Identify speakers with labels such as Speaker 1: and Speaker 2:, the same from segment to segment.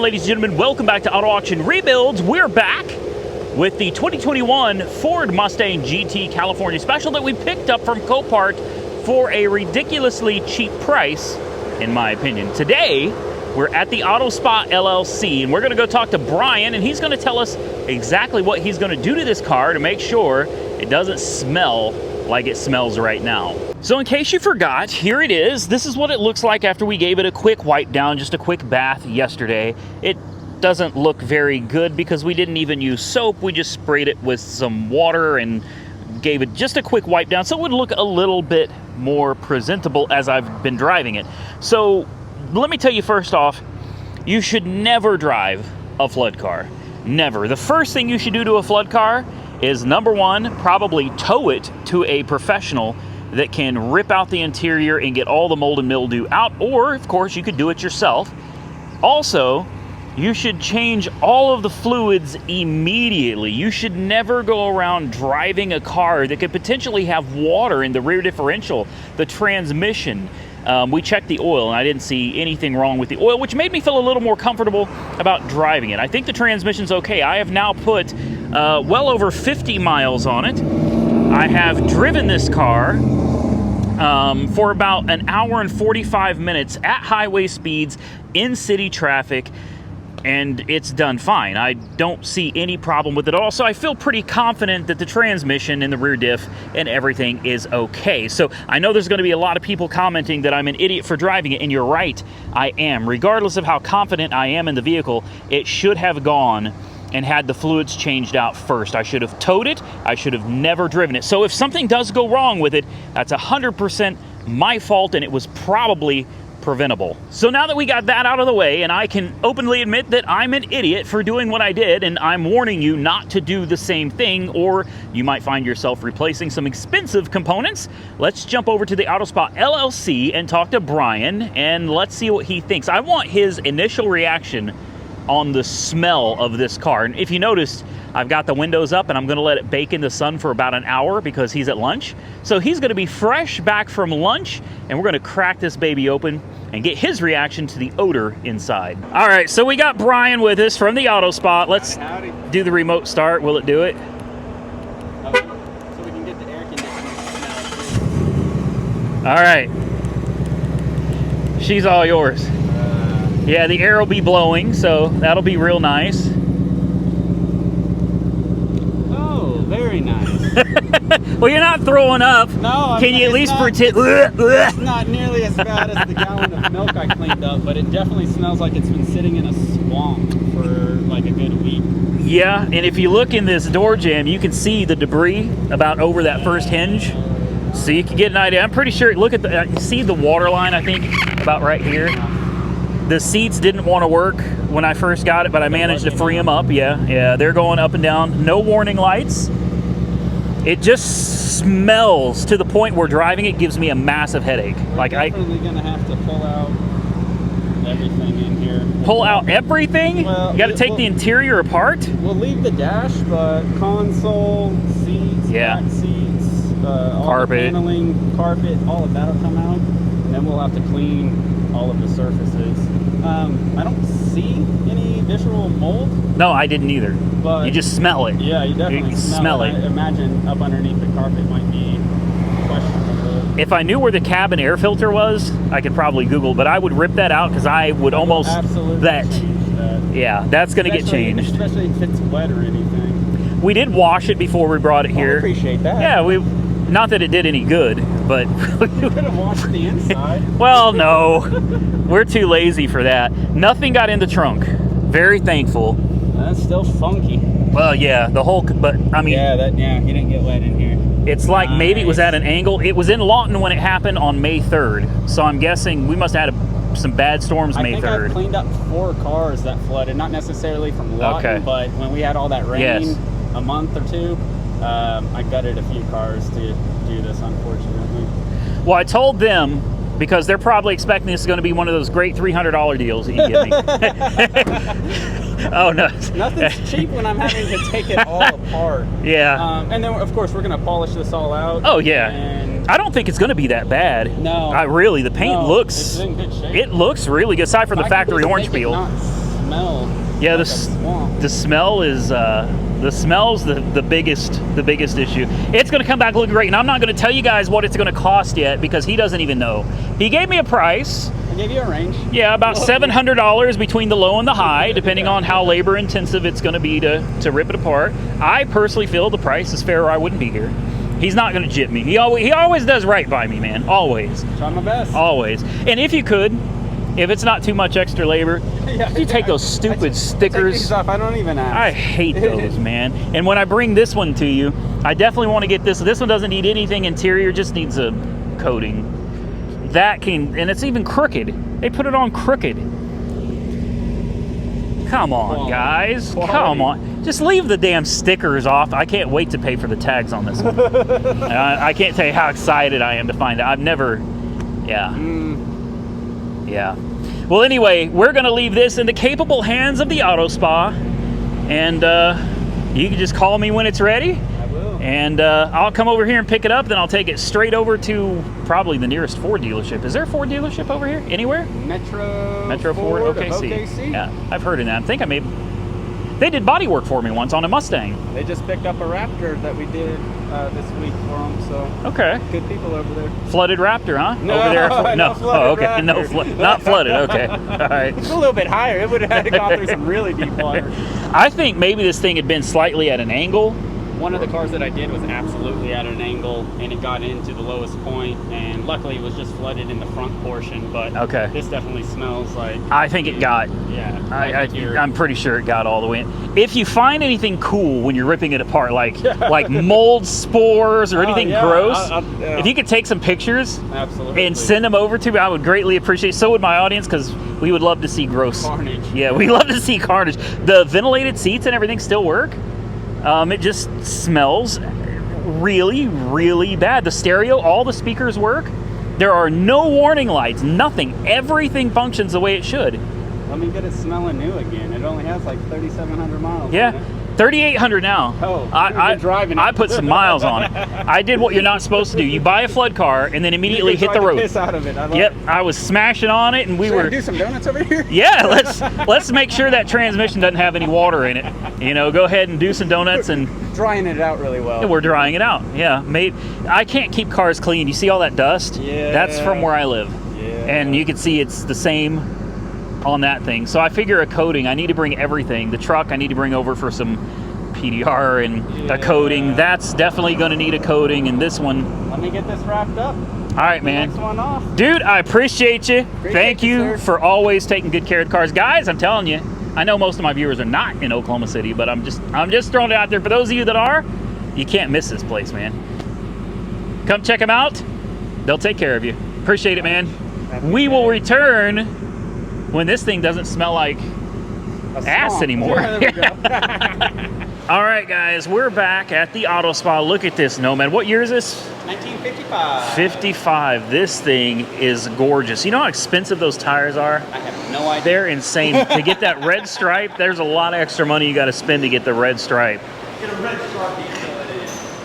Speaker 1: ladies and gentlemen. Welcome back to Auto Auction Rebuilds. We're back with the 2021 Ford Mustang GT California Special that we picked up from Copart for a ridiculously cheap price, in my opinion. Today, we're at the Auto Spot LLC, and we're going to go talk to Brian, and he's going to tell us exactly what he's going to do to this car to make sure it doesn't smell like it smells right now. So in case you forgot, here it is. This is what it looks like after we gave it a quick wipe down, just a quick bath yesterday. It doesn't look very good because we didn't even use soap. We just sprayed it with some water and gave it just a quick wipe down, so it would look a little bit more presentable as I've been driving it. So let me tell you first off, you should never drive a flood car. Never. The first thing you should do to a flood car is, number one, probably tow it to a professional that can rip out the interior and get all the mold and mildew out, or of course you could do it yourself. Also, you should change all of the fluids immediately. You should never go around driving a car that could potentially have water in the rear differential, the transmission. We checked the oil and I didn't see anything wrong with the oil, which made me feel a little more comfortable about driving it. I think the transmission's okay. I have now put well over 50 miles on it. I have driven this car for about an hour and 45 minutes at highway speeds in city traffic, and it's done fine. I don't see any problem with it at all, so I feel pretty confident that the transmission and the rear diff and everything is okay. So I know there's going to be a lot of people commenting that I'm an idiot for driving it, and you're right, I am. Regardless of how confident I am in the vehicle, it should have gone and had the fluids changed out first. I should have towed it. I should have never driven it. So if something does go wrong with it, that's 100% my fault, and it was probably preventable. So now that we got that out of the way, and I can openly admit that I'm an idiot for doing what I did, and I'm warning you not to do the same thing, or you might find yourself replacing some expensive components, let's jump over to the Auto Spot LLC and talk to Brian, and let's see what he thinks. I want his initial reaction on the smell of this car. And if you noticed, I've got the windows up and I'm gonna let it bake in the sun for about an hour because he's at lunch. So he's gonna be fresh back from lunch, and we're gonna crack this baby open and get his reaction to the odor inside. All right, so we got Brian with us from the Auto Spot. Let's do the remote start. Will it do it?
Speaker 2: So we can get the air conditioning smell.
Speaker 1: All right. She's all yours. Yeah, the air will be blowing, so that'll be real nice.
Speaker 2: Oh, very nice.
Speaker 1: Well, you're not throwing up.
Speaker 2: No,
Speaker 1: can you at least pretend?
Speaker 2: It's not nearly as bad as the gallon of milk I cleaned up, but it definitely smells like it's been sitting in a swamp for like a good week.
Speaker 1: Yeah, and if you look in this door jamb, you can see the debris about over that first hinge. So you can get an idea. I'm pretty sure, look at the, you see the water line, I think, about right here. The seats didn't want to work when I first got it, but I managed to free them up. Yeah, they're going up and down. No warning lights. It just smells to the point where driving it gives me a massive headache.
Speaker 2: We're definitely gonna have to pull out everything in here.
Speaker 1: Pull out everything? Well, you got to take the interior apart?
Speaker 2: We'll leave the dash, but console, seats, back seats, all
Speaker 1: carpet,
Speaker 2: the paneling, carpet, all of that'll come out, and then we'll have to clean all of the surfaces. I don't see any visual mold.
Speaker 1: No, I didn't either.
Speaker 2: But
Speaker 1: you just smell it.
Speaker 2: Yeah, you definitely smell it. I imagine up underneath the carpet might be questionable.
Speaker 1: If I knew where the cabin air filter was, I could probably Google, but I would rip that out because I would almost
Speaker 2: absolutely change that.
Speaker 1: Yeah, that's going to get changed.
Speaker 2: Especially if it's wet or anything.
Speaker 1: We did wash it before we brought it here.
Speaker 2: I appreciate that.
Speaker 1: Yeah, not that it did any good, but
Speaker 2: we could have washed the inside.
Speaker 1: Well, no, we're too lazy for that. Nothing got in the trunk. Very thankful.
Speaker 2: That's still funky.
Speaker 1: Well, yeah, the whole, but I mean,
Speaker 2: yeah, you didn't get wet in here.
Speaker 1: It's like maybe it was at an angle. It was in Lawton when it happened on May 3rd, so I'm guessing we must have had some bad storms May 3rd.
Speaker 2: I think I cleaned up 4 cars that flooded, not necessarily from Lawton, but when we had all that rain a month or 2. I gutted a few cars to do this, unfortunately.
Speaker 1: Well, I told them, because they're probably expecting this is going to be one of those great $300 deals that you give me. Oh, no.
Speaker 2: Nothing's cheap when I'm having to take it all apart.
Speaker 1: Yeah.
Speaker 2: And then, of course, we're going to polish this all out.
Speaker 1: Oh, yeah. And I don't think it's going to be that bad.
Speaker 2: No.
Speaker 1: The paint looks...
Speaker 2: It's in good shape.
Speaker 1: It looks really good, aside from the factory orange peel.
Speaker 2: Not smell.
Speaker 1: Yeah,
Speaker 2: like
Speaker 1: the smell is the smell's the biggest issue. It's going to come back looking great, and I'm not going to tell you guys what it's going to cost yet because he doesn't even know. He gave me a price.
Speaker 2: I gave you a range.
Speaker 1: Yeah, about $700 between the low and the high, depending on how labor intensive it's going to be to rip it apart. I personally feel the price is fair, or I wouldn't be here. He's not going to jip me. He always does right by me, man. Always.
Speaker 2: Try my best.
Speaker 1: Always. And if you could, if it's not too much extra labor, you take those stupid stickers.
Speaker 2: Take these off. I don't even ask.
Speaker 1: I hate those, man. And when I bring this one to you, I definitely want to get this. This one doesn't need anything interior, just needs a coating. That can, and it's even crooked. They put it on crooked. Come on, guys. Come on. Just leave the damn stickers off. I can't wait to pay for the tags on this one. I can't tell you how excited I am to find out. I've never, yeah. Yeah. Well, anyway, we're going to leave this in the capable hands of the Auto Spa. And you can just call me when it's ready.
Speaker 2: I will.
Speaker 1: And I'll come over here and pick it up. Then I'll take it straight over to probably the nearest Ford dealership. Is there a Ford dealership over here? Anywhere?
Speaker 2: Metro
Speaker 1: Ford OKC. Yeah, I've heard of that. I think they did body work for me once on a Mustang.
Speaker 2: They just picked up a Raptor that we did this week for them, so
Speaker 1: okay.
Speaker 2: Good people over there.
Speaker 1: Flooded Raptor, huh?
Speaker 2: No,
Speaker 1: over there.
Speaker 2: no.
Speaker 1: Oh, okay. Raptor. No, not flooded. Okay. All right.
Speaker 2: It's a little bit higher. It would have had to go through some really deep water.
Speaker 1: I think maybe this thing had been slightly at an angle.
Speaker 2: One of the cars that I did was absolutely at an angle, and it got into the lowest point, and luckily it was just flooded in the front portion, but
Speaker 1: okay.
Speaker 2: This definitely smells like...
Speaker 1: I think it got...
Speaker 2: Yeah.
Speaker 1: I'm pretty sure it got all the way in. If you find anything cool when you're ripping it apart, like mold spores or anything gross, if you could take some pictures
Speaker 2: absolutely
Speaker 1: and send them over to me, I would greatly appreciate it. So would my audience, because we would love to see gross...
Speaker 2: carnage.
Speaker 1: Yeah, we love to see carnage. The ventilated seats and everything still work. It just smells really, really bad. The stereo, all the speakers work. There are no warning lights, nothing. Everything functions the way it should.
Speaker 2: Let me get it smelling new again. It only has like 3,700 miles.
Speaker 1: Yeah, 3,800 now.
Speaker 2: Oh,
Speaker 1: I put some miles on it. I did what you're not supposed to do. You buy a flood car and then immediately hit the road.
Speaker 2: Piss out of it.
Speaker 1: I was smashing on it, and we were.
Speaker 2: Do some donuts over here.
Speaker 1: Yeah, let's make sure that transmission doesn't have any water in it. You know, go ahead and do some donuts and.
Speaker 2: Drying it out really well.
Speaker 1: We're drying it out. Yeah, mate. I can't keep cars clean. You see all that dust?
Speaker 2: Yeah.
Speaker 1: That's from where I live.
Speaker 2: Yeah.
Speaker 1: And you can see it's the same on that thing. So I figure a coating. I need to bring everything. The truck I need to bring over for some PDR and a coating. That's definitely going to need a coating. And this one.
Speaker 2: Let me get this wrapped up.
Speaker 1: All right, man.
Speaker 2: Next one off.
Speaker 1: Dude, I appreciate you. Thank you
Speaker 2: sir.
Speaker 1: for always taking good care of cars. Guys, I'm telling you, I know most of my viewers are not in Oklahoma City, but I'm just throwing it out there. For those of you that are, you can't miss this place, man. Come check them out. They'll take care of you. Appreciate it, man. We will return when this thing doesn't smell like ass anymore.
Speaker 2: Yeah,
Speaker 1: all right, guys, we're back at the Auto Spa. Look at this Nomad. What year is this?
Speaker 2: 1955.
Speaker 1: 55. This thing is gorgeous. You know how expensive those tires are?
Speaker 2: I have no idea.
Speaker 1: They're insane. To get that red stripe, there's a lot of extra money you got to spend to get the red stripe.
Speaker 2: Get a red stripe.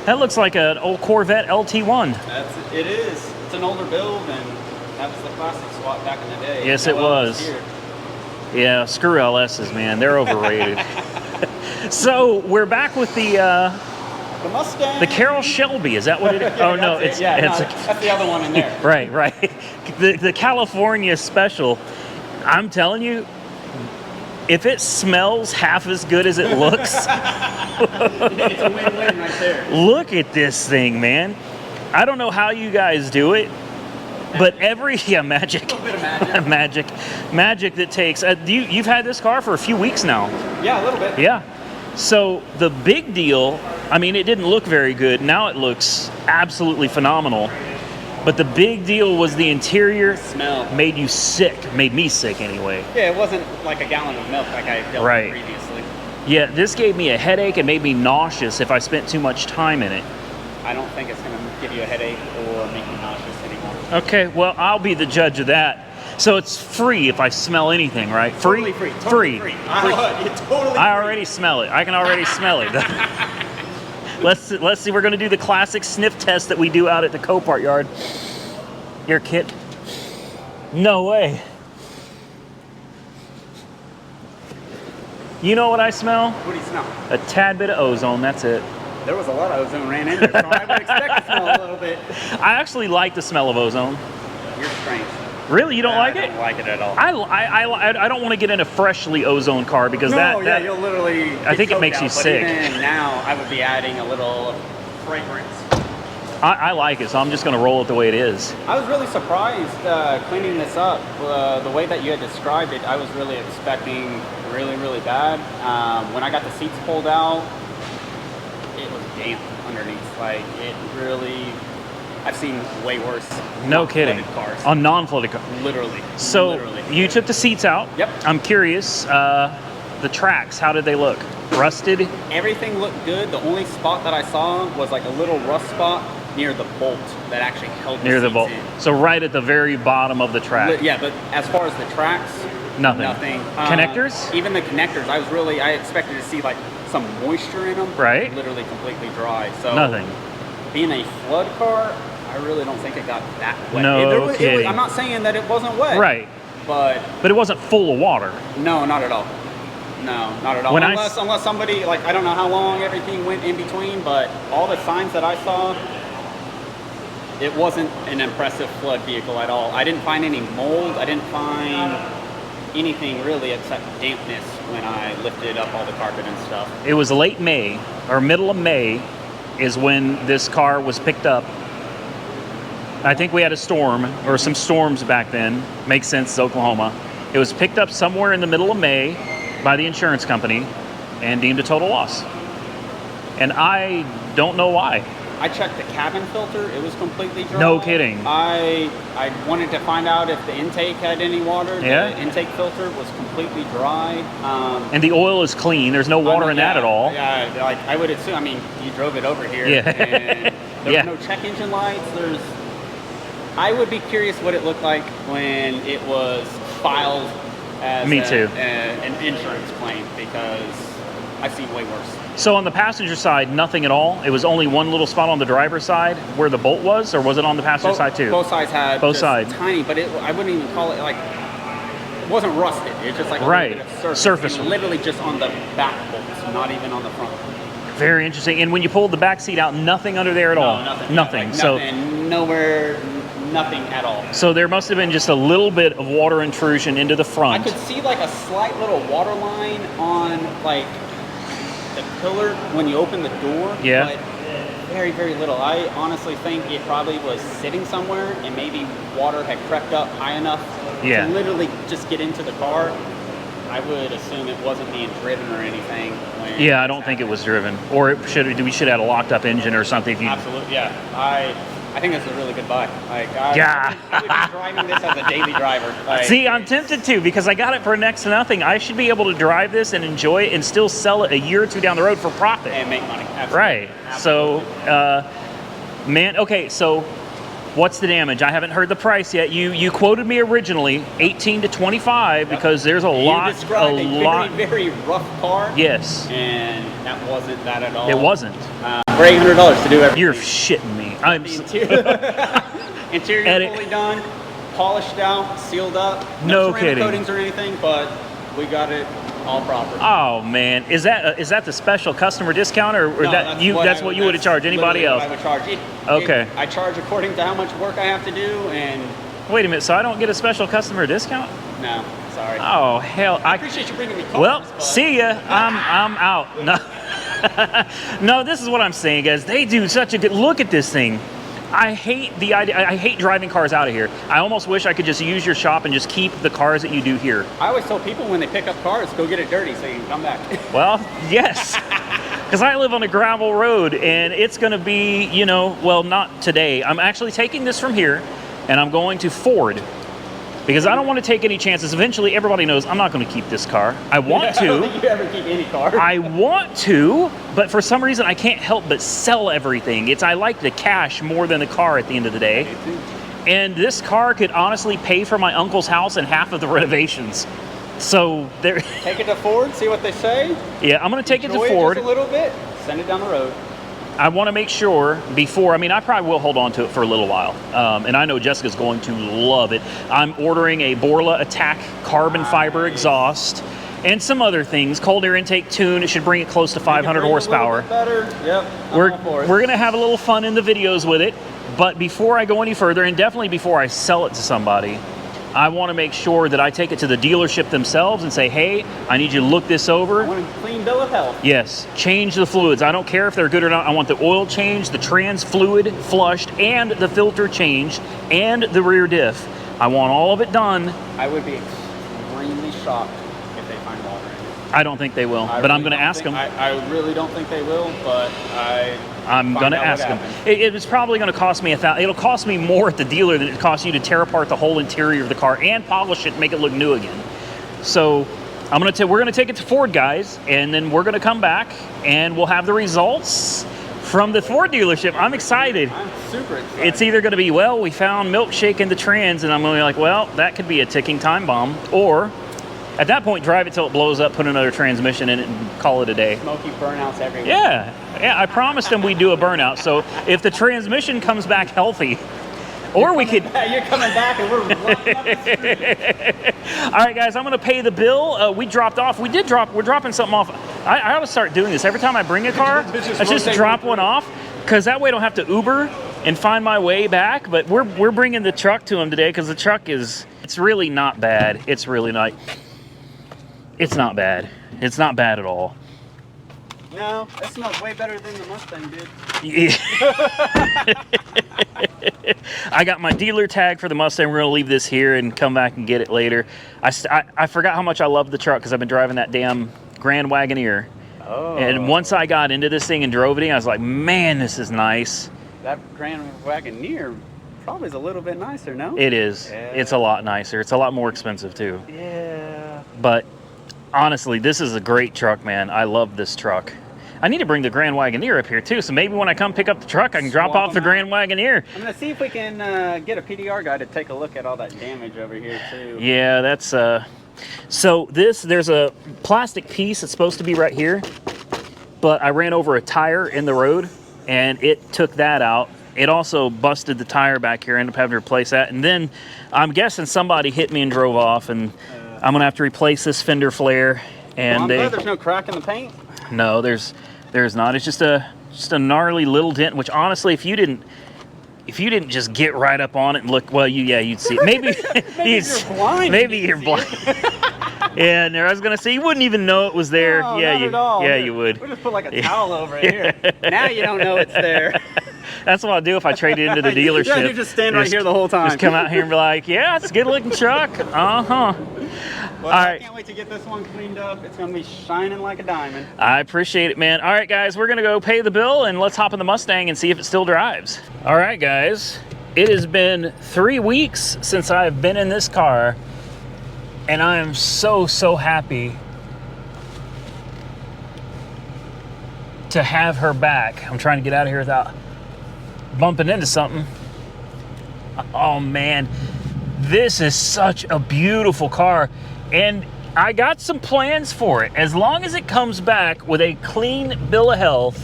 Speaker 1: That looks like an old Corvette LT1.
Speaker 2: It is. It's an older build, and that was the classic swap back in the day.
Speaker 1: Yes, it was. Yeah, screw LSs, man. They're overrated. So we're back with the
Speaker 2: Mustang.
Speaker 1: The Carroll Shelby. Is that what it is?
Speaker 2: Yeah,
Speaker 1: oh no,
Speaker 2: that's the other one in there.
Speaker 1: Right. The California Special. I'm telling you, if it smells half as good as it looks,
Speaker 2: it's a win-win right there.
Speaker 1: Look at this thing, man. I don't know how you guys do it. But magic.
Speaker 2: A little bit of
Speaker 1: magic that takes. You've had this car for a few weeks now.
Speaker 2: Yeah, a little bit.
Speaker 1: Yeah. So the big deal, I mean, it didn't look very good. Now it looks absolutely phenomenal. But the big deal was the interior
Speaker 2: smell.
Speaker 1: Made you sick. Made me sick anyway.
Speaker 2: Yeah, it wasn't like a gallon of milk like I dealt with previously.
Speaker 1: Yeah, this gave me a headache and made me nauseous if I spent too much time in it.
Speaker 2: I don't think it's going to give you a headache or make you nauseous anymore.
Speaker 1: Okay, well, I'll be the judge of that. So it's free if I smell anything, right?
Speaker 2: Totally free. Totally free.
Speaker 1: I already smell it. I can already smell it. Let's see. We're going to do the classic sniff test that we do out at the Copart yard. Here, Kit. No way. You know what I smell?
Speaker 2: What do you smell?
Speaker 1: A tad bit of ozone, that's it.
Speaker 2: There was a lot of ozone ran in there, so I would expect to smell a little bit.
Speaker 1: I actually like the smell of ozone.
Speaker 2: You're strange.
Speaker 1: Really? You don't like it?
Speaker 2: I don't like it at all.
Speaker 1: I don't want to get in a freshly ozoned car because that
Speaker 2: you'll literally
Speaker 1: I think it makes you sick.
Speaker 2: Even now, I would be adding a little fragrance.
Speaker 1: I like it, so I'm just going to roll it the way it is.
Speaker 2: I was really surprised cleaning this up. The way that you had described it, I was really expecting really, really bad. When I got the seats pulled out, it was damp underneath. Like, it really... I've seen way worse.
Speaker 1: No kidding.
Speaker 2: Cars.
Speaker 1: On non-flooded cars.
Speaker 2: Literally.
Speaker 1: So
Speaker 2: literally.
Speaker 1: you took the seats out.
Speaker 2: Yep.
Speaker 1: I'm curious, the tracks, how did they look? Rusted?
Speaker 2: Everything looked good. The only spot that I saw was like a little rust spot near the bolt that actually held the
Speaker 1: near the
Speaker 2: seats
Speaker 1: bolt.
Speaker 2: in.
Speaker 1: So right at the very bottom of the track.
Speaker 2: Yeah, but as far as the tracks,
Speaker 1: nothing. Connectors?
Speaker 2: Even the connectors, I expected to see like some moisture in them.
Speaker 1: Right.
Speaker 2: Literally completely dry. So
Speaker 1: nothing.
Speaker 2: Being a flood car, I really don't think it got that wet.
Speaker 1: No kidding.
Speaker 2: I'm not saying that it wasn't wet.
Speaker 1: Right.
Speaker 2: But
Speaker 1: it wasn't full of water.
Speaker 2: No, not at all. No, not at all. Unless somebody, like, I don't know how long everything went in between, but all the signs that I saw, it wasn't an impressive flood vehicle at all. I didn't find any mold. I didn't find anything really except dampness when I lifted up all the carpet and stuff.
Speaker 1: It was late May, or middle of May, is when this car was picked up. I think we had a storm, or some storms back then. Makes sense, it's Oklahoma. It was picked up somewhere in the middle of May by the insurance company and deemed a total loss. And I don't know why.
Speaker 2: I checked the cabin filter, it was completely dry.
Speaker 1: No kidding.
Speaker 2: I wanted to find out if the intake had any water.
Speaker 1: Yeah.
Speaker 2: The intake filter was completely dry.
Speaker 1: And the oil is clean, there's no water in that at all.
Speaker 2: Yeah, like I would assume, I mean, you drove it over here.
Speaker 1: Yeah.
Speaker 2: And there was no check engine lights. I would be curious what it looked like when it was filed as an insurance claim, because I've seen way worse.
Speaker 1: So on the passenger side, nothing at all? It was only one little spot on the driver's side where the bolt was, or was it on the passenger side too?
Speaker 2: Both sides had
Speaker 1: both sides.
Speaker 2: Tiny, but I wouldn't even call it like, it wasn't rusted. It was just like a little bit of surface. And literally just on the back bolts, not even on the front.
Speaker 1: Very interesting. And when you pulled the back seat out, nothing under there at all?
Speaker 2: No, nothing.
Speaker 1: Nothing.
Speaker 2: Like
Speaker 1: so
Speaker 2: nothing, nowhere, nothing at all.
Speaker 1: So there must have been just a little bit of water intrusion into the front.
Speaker 2: I could see like a slight little water line on like the pillar when you open the door.
Speaker 1: Yeah.
Speaker 2: But very, very little. I honestly think it probably was sitting somewhere and maybe water had crept up high enough to literally just get into the car. I would assume it wasn't being driven or anything.
Speaker 1: Yeah, I don't think it was driven. Or we should have had a locked up engine or something.
Speaker 2: Absolutely, yeah. I think this is a really good buy. Like, I would be driving this as a daily driver. Like,
Speaker 1: see, I'm tempted to, because I got it for next to nothing. I should be able to drive this and enjoy it and still sell it a year or two down the road for profit.
Speaker 2: And make money. Absolutely.
Speaker 1: Right.
Speaker 2: Absolutely.
Speaker 1: So, man, okay, so what's the damage? I haven't heard the price yet. You quoted me originally 18 to 25 because there's a lot.
Speaker 2: You described a very rough car.
Speaker 1: Yes.
Speaker 2: And that wasn't that at all.
Speaker 1: It wasn't.
Speaker 2: For $800 to do everything.
Speaker 1: You're shitting me.
Speaker 2: Interior fully done, polished out, sealed up.
Speaker 1: No
Speaker 2: ceramic
Speaker 1: kidding.
Speaker 2: Coatings or anything, but we got it all proper.
Speaker 1: Oh man, is that the special customer discount, or
Speaker 2: No,
Speaker 1: that's what you would have charged anybody else?
Speaker 2: I would charge it.
Speaker 1: Okay.
Speaker 2: I charge according to how much work I have to do, and
Speaker 1: wait a minute. So I don't get a special customer discount?
Speaker 2: No, sorry.
Speaker 1: Oh hell!
Speaker 2: I appreciate you bringing me cars.
Speaker 1: Well, see ya. I'm out. No. No, this is what I'm saying, guys. They do such a good look at this thing. I hate the idea. I hate driving cars out of here. I almost wish I could just use your shop and just keep the cars that you do here.
Speaker 2: I always tell people when they pick up cars, go get it dirty so you can come back.
Speaker 1: Well, yes. Because I live on a gravel road, and it's going to be, well, not today. I'm actually taking this from here, and I'm going to Ford. Because I don't want to take any chances. Eventually, everybody knows I'm not going to keep this car. I want to.
Speaker 2: I don't think you ever keep any car.
Speaker 1: I want to, but for some reason, I can't help but sell everything. I like the cash more than the car at the end of the day.
Speaker 2: Me too.
Speaker 1: And this car could honestly pay for my uncle's house and half of the renovations. So there.
Speaker 2: Take it to Ford, see what they say.
Speaker 1: Yeah, I'm going to take it to
Speaker 2: Enjoy
Speaker 1: Ford.
Speaker 2: Just a little bit, send it down the road.
Speaker 1: I want to make sure before, I probably will hold on to it for a little while. And I know Jessica's going to love it. I'm ordering a Borla Attack carbon fiber exhaust. and some other things. Cold air intake tune, it should bring it close to 500 horsepower.
Speaker 2: Better. Yep.
Speaker 1: We're gonna have a little fun in the videos with it, but before I go any further, and definitely before I sell it to somebody, I want to make sure that I take it to the dealership themselves and say, hey, I need you to look this over.
Speaker 2: I want a clean bill of health.
Speaker 1: Yes, change the fluids. I don't care if they're good or not. I want the oil changed, the trans fluid flushed, and the filter changed, and the rear diff. I want all of it done.
Speaker 2: I would be extremely shocked if they find water in it.
Speaker 1: I don't think they will, but I'm going to ask them.
Speaker 2: I really don't think they will, but
Speaker 1: I'm going to ask them. It was probably going to cost me it'll cost me more at the dealer than it costs you to tear apart the whole interior of the car and polish it and make it look new again. So we're going to take it to Ford, guys, and then we're going to come back and we'll have the results from the Ford dealership. I'm excited.
Speaker 2: I'm super excited.
Speaker 1: It's either going to be, well, we found milkshake in the trans, and I'm going to be like, well, that could be a ticking time bomb, or at that point, drive it till it blows up, put another transmission in it, and call it a day.
Speaker 2: Smoky burnouts everywhere.
Speaker 1: Yeah, I promised them we'd do a burnout. So if the transmission comes back healthy, or we could...
Speaker 2: You're coming back and we're running up the street.
Speaker 1: All right, guys, I'm going to pay the bill. We dropped off. We're dropping something off. I ought to start doing this. Every time I bring a car, I just drop one off, because that way I don't have to Uber and find my way back. But we're bringing the truck to them today, because the truck it's really not bad. It's really not... It's not bad. It's not bad at all.
Speaker 2: No, that smells way better than the Mustang did.
Speaker 1: Yeah. I got my dealer tag for the Mustang. We're going to leave this here and come back and get it later. I forgot how much I love the truck because I've been driving that damn Grand Wagoneer.
Speaker 2: Oh.
Speaker 1: And once I got into this thing and drove it in, I was like, man, this is nice.
Speaker 2: That Grand Wagoneer probably is a little bit nicer, no?
Speaker 1: It is.
Speaker 2: Yeah.
Speaker 1: It's a lot nicer. It's a lot more expensive, too.
Speaker 2: Yeah.
Speaker 1: But honestly, this is a great truck, man. I love this truck. I need to bring the Grand Wagoneer up here, too, so maybe when I come pick up the truck, I can drop off the Grand Wagoneer.
Speaker 2: I'm going to see if we can get a PDR guy to take a look at all that damage over here, too.
Speaker 1: Yeah, that's... So there's a plastic piece that's supposed to be right here, but I ran over a tire in the road, and it took that out. It also busted the tire back here. I ended up having to replace that. And then I'm guessing somebody hit me and drove off, and I'm going to have to replace this fender flare. And
Speaker 2: well, I'm glad there's no crack in the paint.
Speaker 1: No, there's not. It's just a gnarly little dent, which honestly, if you didn't just get right up on it and look, well, you'd see it. Maybe
Speaker 2: you're blind.
Speaker 1: Maybe you're blind. Yeah, and I was gonna say you wouldn't even know it was there.
Speaker 2: No,
Speaker 1: yeah,
Speaker 2: not at all.
Speaker 1: Yeah, you would.
Speaker 2: We just put like a towel over it here. Now you don't know it's there.
Speaker 1: That's what I'll do if I trade it into the dealership.
Speaker 2: Yeah, you just stand right here the whole time.
Speaker 1: Just come out here and be like, yeah, it's a good looking truck. Uh-huh.
Speaker 2: Well, I can't wait to get this one cleaned up. It's gonna be shining like a diamond.
Speaker 1: I appreciate it, man. All right, guys, we're gonna go pay the bill and let's hop in the Mustang and see if it still drives. All right, guys, it has been 3 weeks since I've been in this car, and I am so happy to have her back. I'm trying to get out of here without bumping into something. Oh man, this is such a beautiful car, and I got some plans for it. As long as it comes back with a clean bill of health,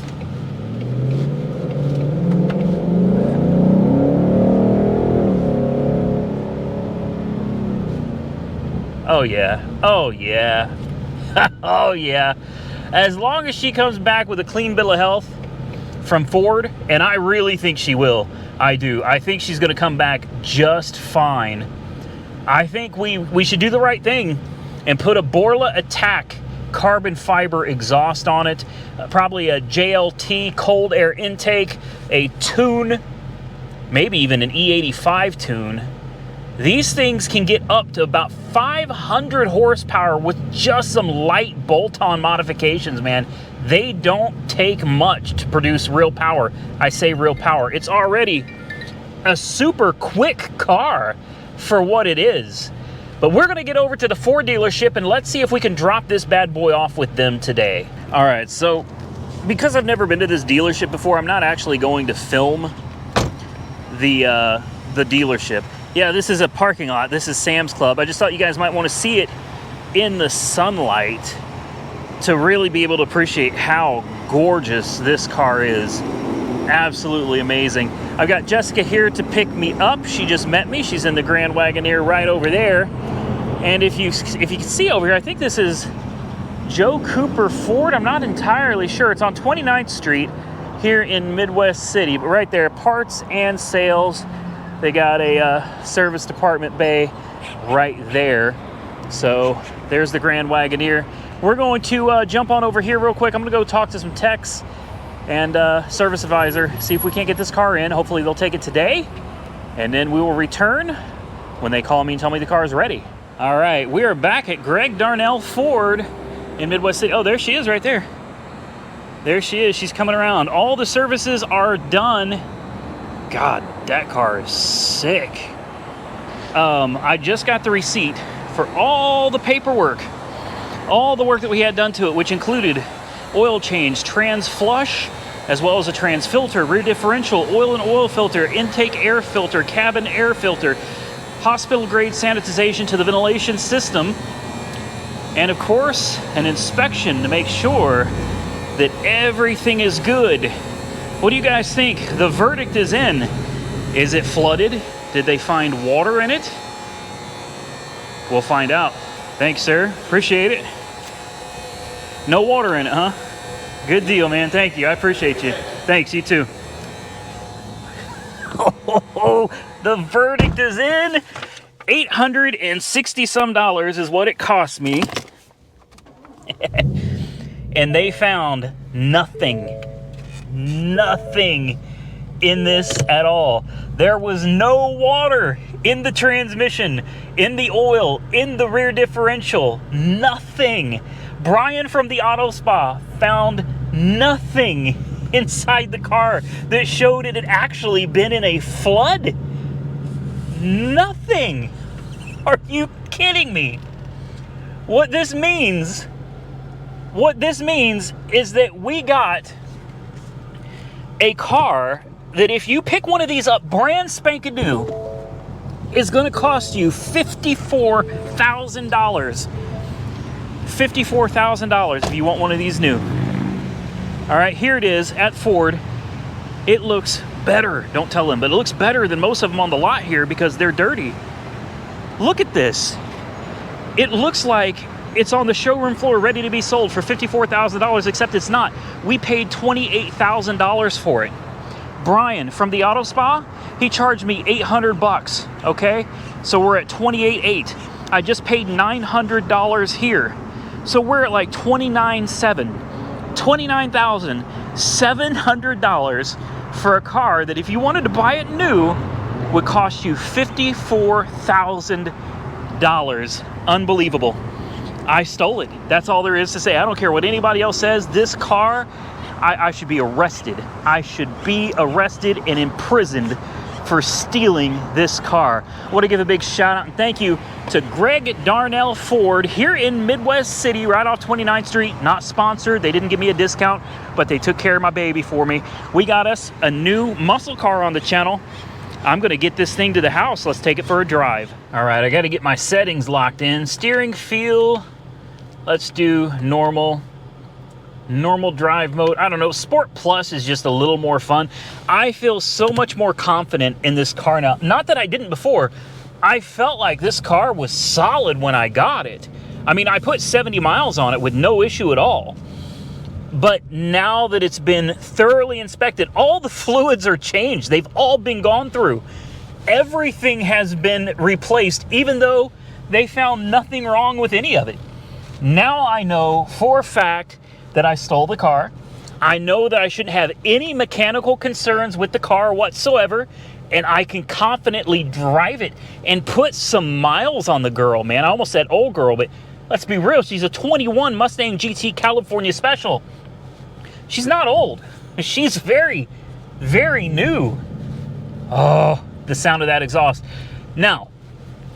Speaker 1: oh yeah, oh yeah, oh yeah. As long as she comes back with a clean bill of health from Ford, and I really think she will. I do. I think she's going to come back just fine. I think we should do the right thing and put a Borla Attack carbon fiber exhaust on it, probably a JLT cold air intake, a tune, maybe even an E85 tune. These things can get up to about 500 horsepower with just some light bolt-on modifications, man. They don't take much to produce real power. I say real power. It's already a super quick car for what it is. But we're gonna get over to the Ford dealership and let's see if we can drop this bad boy off with them today. All right, so because I've never been to this dealership before, I'm not actually going to film the dealership. Yeah, this is a parking lot. This is Sam's Club. I just thought you guys might want to see it in the sunlight to really be able to appreciate how gorgeous this car is. Absolutely amazing. I've got Jessica here to pick me up. She just met me. She's in the Grand Wagoneer right over there. And if you can see over here, I think this is Joe Cooper Ford. I'm not entirely sure. It's on 29th Street here in Midwest City, but right there, parts and sales. They got a service department bay right there. So there's the Grand Wagoneer. We're going to jump on over here real quick. I'm going to go talk to some techs and service advisor, see if we can't get this car in. Hopefully they'll take it today, and then we will return when they call me and tell me the car is ready. All right, we are back at Greg Darnell Ford in Midwest City. Oh, there she is right there. There she is. She's coming around. All the services are done. God, that car is sick. I just got the receipt for all the paperwork, all the work that we had done to it, which included oil change, trans flush, as well as a trans filter, rear differential, oil and oil filter, intake air filter, cabin air filter, hospital grade sanitization to the ventilation system, and of course an inspection to make sure that everything is good. What do you guys think? The verdict is in. Is it flooded? Did they find water in it? We'll find out. Thanks, sir. Appreciate it. No water in it, huh? Good deal, man. Thank you. I appreciate you. Thanks, you too. Oh, the verdict is in. $860 some is what it cost me. And they found nothing in this at all. There was no water in the transmission, in the oil, in the rear differential. Nothing. Brian from the Auto Spa found nothing inside the car that showed it had actually been in a flood. Nothing. Are you kidding me? What this means is that we got a car that if you pick one of these up brand spanking new is going to cost you $54,000. $54,000 if you want one of these new. All right, here it is at Ford. It looks better. Don't tell them, but it looks better than most of them on the lot here because they're dirty. Look at this. It looks like it's on the showroom floor ready to be sold for $54,000, except it's not. We paid $28,000 for it. Brian from the Auto Spa, he charged me $800, okay? So we're at $28,800. I just paid $900 here. So we're at like $29,700 for a car that if you wanted to buy it new would cost you $54,000. Unbelievable. I stole it. That's all there is to say. I don't care what anybody else says. This car, I should be arrested. I should be arrested and imprisoned for stealing this car. I want to give a big shout out and thank you to Greg Darnell Ford here in Midwest City, right off 29th Street. Not sponsored. They didn't give me a discount, but they took care of my baby for me. We got us a new muscle car on the channel. I'm going to get this thing to the house. Let's take it for a drive. All right, I got to get my settings locked in. Steering feel. Let's do normal drive mode. I don't know, Sport Plus is just a little more fun. I feel so much more confident in this car now. Not that I didn't before. I felt like this car was solid when I got it. I mean, I put 70 miles on it with no issue at all. But now that it's been thoroughly inspected, all the fluids are changed. They've all been gone through. Everything has been replaced, even though they found nothing wrong with any of it. Now I know for a fact that I stole the car. I know that I shouldn't have any mechanical concerns with the car whatsoever, and I can confidently drive it and put some miles on the girl, man. I almost said old girl, but let's be real. She's a 21 Mustang GT California Special. She's not old. She's very, very new. Oh, the sound of that exhaust. Now,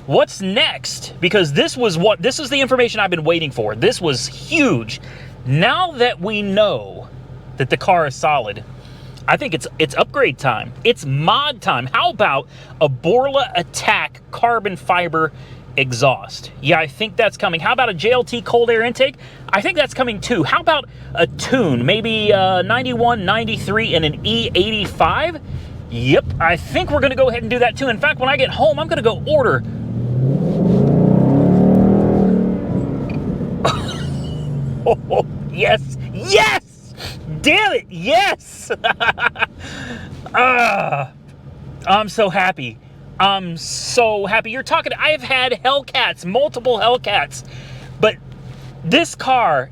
Speaker 1: what's next? Because this is the information I've been waiting for. This was huge. Now that we know that the car is solid, I think it's upgrade time. It's mod time. How about a Borla Attack carbon fiber exhaust? Yeah, I think that's coming. How about a JLT cold air intake? I think that's coming too. How about a tune? Maybe 91, 93, and an E85? Yep, I think we're going to go ahead and do that too. In fact, when I get home, I'm going to go order Yes, yes! Damn it, yes! I'm so happy. I'm so happy. You're talking, I have had Hellcats, multiple Hellcats, but this car,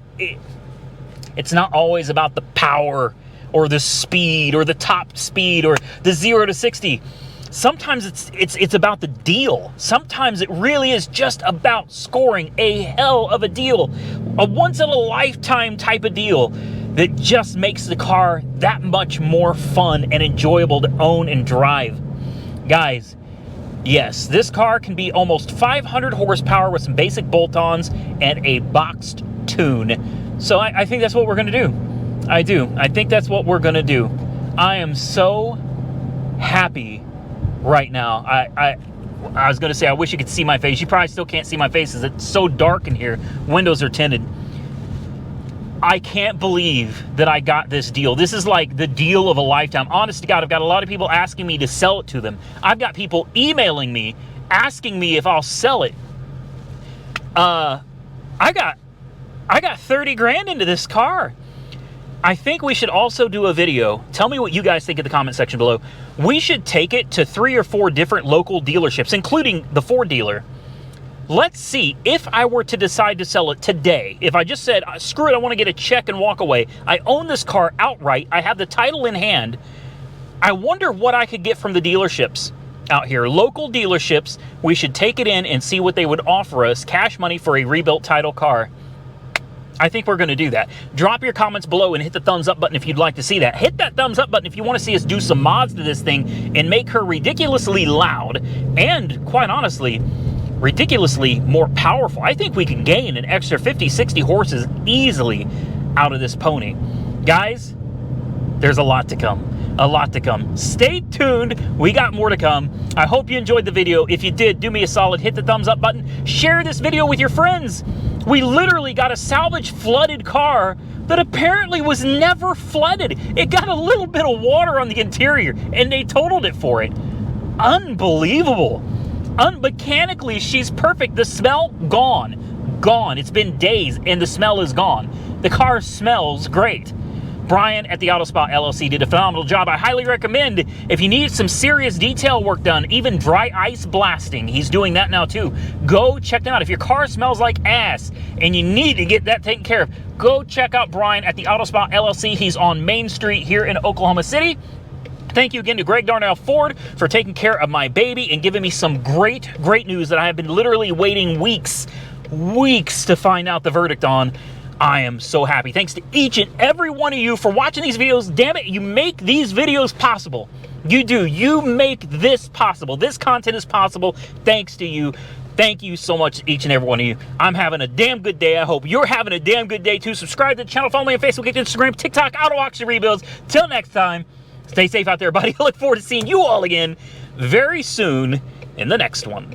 Speaker 1: it's not always about the power or the speed or the top speed or the 0 to 60. Sometimes it's about the deal. Sometimes it really is just about scoring a hell of a deal. A once-in-a-lifetime type of deal that just makes the car that much more fun and enjoyable to own and drive. Guys, yes, this car can be almost 500 horsepower with some basic bolt-ons and a boxed tune. So I think that's what we're going to do. I do. I think that's what we're going to do. I am so happy right now. I was going to say I wish you could see my face. You probably still can't see my face because it's so dark in here. Windows are tinted. I can't believe that I got this deal. This is like the deal of a lifetime. Honest to God, I've got a lot of people asking me to sell it to them. I've got people emailing me, asking me if I'll sell it. I got 30 grand into this car. I think we should also do a video. Tell me what you guys think in the comment section below. We should take it to 3 or 4 different local dealerships, including the Ford dealer. Let's see, if I were to decide to sell it today, if I just said, screw it, I want to get a check and walk away. I own this car outright. I have the title in hand. I wonder what I could get from the dealerships out here. Local dealerships, we should take it in and see what they would offer us. Cash money for a rebuilt title car. I think we're going to do that. Drop your comments below and hit the thumbs up button if you'd like to see that. Hit that thumbs up button if you want to see us do some mods to this thing and make her ridiculously loud and, quite honestly, ridiculously more powerful. I think we can gain an extra 50, 60 horses easily out of this pony. Guys, there's a lot to come. A lot to come. Stay tuned. We got more to come. I hope you enjoyed the video. If you did, do me a solid. Hit the thumbs up button. Share this video with your friends. We literally got a salvage flooded car that apparently was never flooded. It got a little bit of water on the interior and they totaled it for it. Unbelievable. Mechanically, she's perfect. The smell, gone. Gone. It's been days and the smell is gone. The car smells great. Brian at the Auto Spot LLC did a phenomenal job. I highly recommend if you need some serious detail work done, even dry ice blasting, he's doing that now too. Go check them out. If your car smells like ass and you need to get that taken care of, go check out Brian at the Auto Spot LLC. He's on Main Street here in Oklahoma City. Thank you again to Greg Darnell Ford for taking care of my baby and giving me some great news that I have been literally waiting weeks to find out the verdict on. I am so happy. Thanks to each and every one of you for watching these videos. Damn it, you make these videos possible. You do. You make this possible. This content is possible thanks to you. Thank you so much, each and every one of you. I'm having a damn good day. I hope you're having a damn good day too. Subscribe to the channel. Follow me on Facebook, Instagram, TikTok, Auto Auction Rebuilds. Till next time, stay safe out there, buddy. I look forward to seeing you all again very soon in the next one.